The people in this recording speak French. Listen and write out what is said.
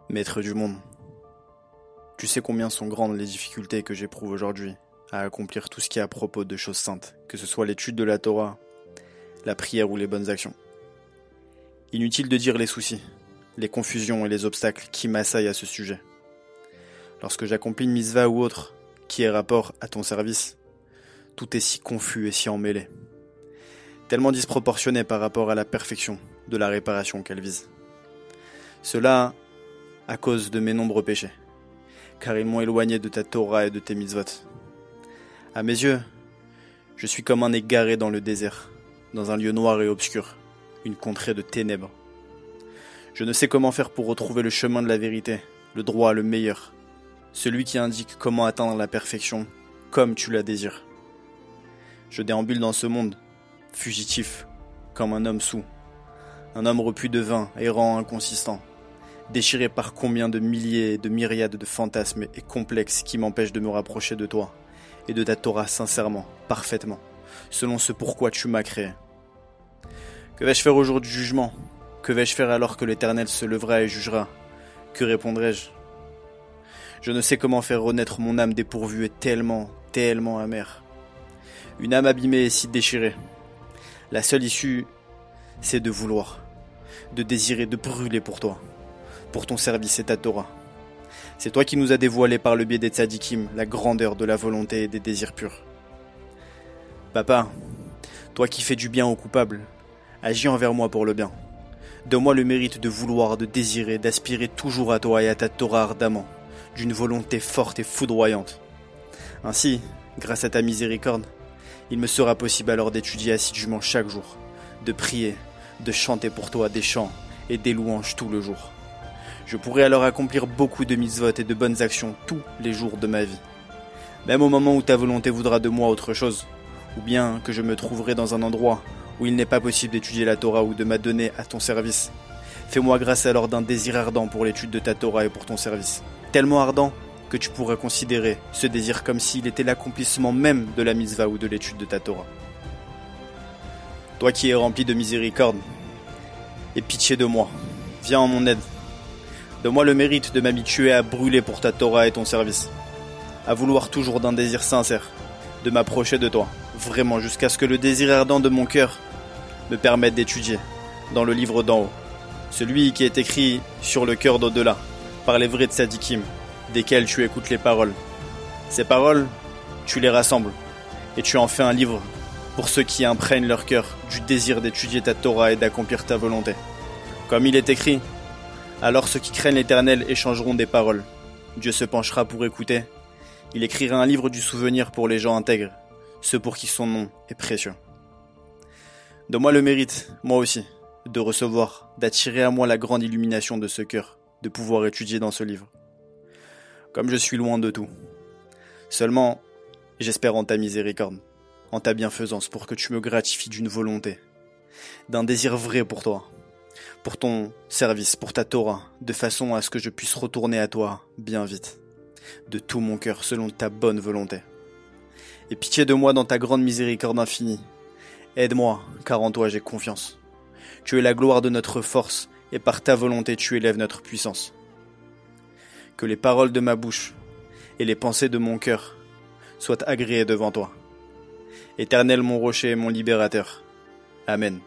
Maître du monde, tu sais combien sont grandes les difficultés que j'éprouve aujourd'hui à accomplir tout ce qui est à propos de choses saintes, que ce soit l'étude de la Torah, la prière ou les bonnes actions. Inutile de dire les soucis, les confusions et les obstacles qui m'assaillent à ce sujet. Lorsque j'accomplis une mitzvah ou autre qui ait rapport à ton service, tout est si confus et si emmêlé, tellement disproportionné par rapport à la perfection de la réparation qu'elle vise. Cela à cause de mes nombreux péchés, car ils m'ont éloigné de ta Torah et de tes mitzvot. À mes yeux, je suis comme un égaré dans le désert, dans un lieu noir et obscur, une contrée de ténèbres. Je ne sais comment faire pour retrouver le chemin de la vérité, le droit, le meilleur, celui qui indique comment atteindre la perfection, comme tu la désires. Je déambule dans ce monde, fugitif, comme un homme saoul, un homme repu de vin, errant, inconsistant, déchiré par combien de milliers et de myriades de fantasmes et complexes qui m'empêchent de me rapprocher de toi et de ta Torah sincèrement, parfaitement, selon ce pourquoi tu m'as créé. Que vais-je faire au jour du jugement? Que vais-je faire alors que l'Éternel se lèvera et jugera? Que répondrai-je? Je ne sais comment faire renaître mon âme dépourvue et tellement, tellement amère. Une âme abîmée et si déchirée. La seule issue, c'est de vouloir, de désirer, de brûler pour toi, pour ton service et ta Torah. C'est toi qui nous as dévoilé par le biais des tzadikim la grandeur de la volonté et des désirs purs. Papa, toi qui fais du bien aux coupables, agis envers moi pour le bien. Donne-moi le mérite de vouloir, de désirer, d'aspirer toujours à toi et à ta Torah ardemment, d'une volonté forte et foudroyante. Ainsi, grâce à ta miséricorde, il me sera possible alors d'étudier assidûment chaque jour, de prier, de chanter pour toi des chants et des louanges tout le jour. Je pourrai alors accomplir beaucoup de mitzvot et de bonnes actions tous les jours de ma vie. Même au moment où ta volonté voudra de moi autre chose, ou bien que je me trouverai dans un endroit où il n'est pas possible d'étudier la Torah ou de m'adonner à ton service. Fais-moi grâce alors d'un désir ardent pour l'étude de ta Torah et pour ton service. Tellement ardent que tu pourrais considérer ce désir comme s'il était l'accomplissement même de la mitzvah ou de l'étude de ta Torah. Toi qui es rempli de miséricorde, aie pitié de moi, viens en mon aide. Donne-moi le mérite de m'habituer à brûler pour ta Torah et ton service, à vouloir toujours d'un désir sincère, de m'approcher de toi, vraiment jusqu'à ce que le désir ardent de mon cœur me permette d'étudier dans le livre d'en haut, celui qui est écrit sur le cœur d'au-delà, par les vrais tzadikim, desquels tu écoutes les paroles. Ces paroles, tu les rassembles, et tu en fais un livre pour ceux qui imprègnent leur cœur du désir d'étudier ta Torah et d'accomplir ta volonté. Comme il est écrit, alors ceux qui craignent l'Éternel échangeront des paroles. Dieu se penchera pour écouter. Il écrira un livre du souvenir pour les gens intègres, ceux pour qui son nom est précieux. Donne-moi le mérite, moi aussi, de recevoir, d'attirer à moi la grande illumination de ce cœur, de pouvoir étudier dans ce livre. Comme je suis loin de tout. Seulement, j'espère en ta miséricorde, en ta bienfaisance, pour que tu me gratifies d'une volonté, d'un désir vrai pour toi, pour ton service, pour ta Torah, de façon à ce que je puisse retourner à toi bien vite, de tout mon cœur, selon ta bonne volonté. Et pitié de moi dans ta grande miséricorde infinie. Aide-moi, car en toi j'ai confiance. Tu es la gloire de notre force, et par ta volonté tu élèves notre puissance. Que les paroles de ma bouche et les pensées de mon cœur soient agréées devant toi. Éternel mon rocher et mon libérateur. Amen.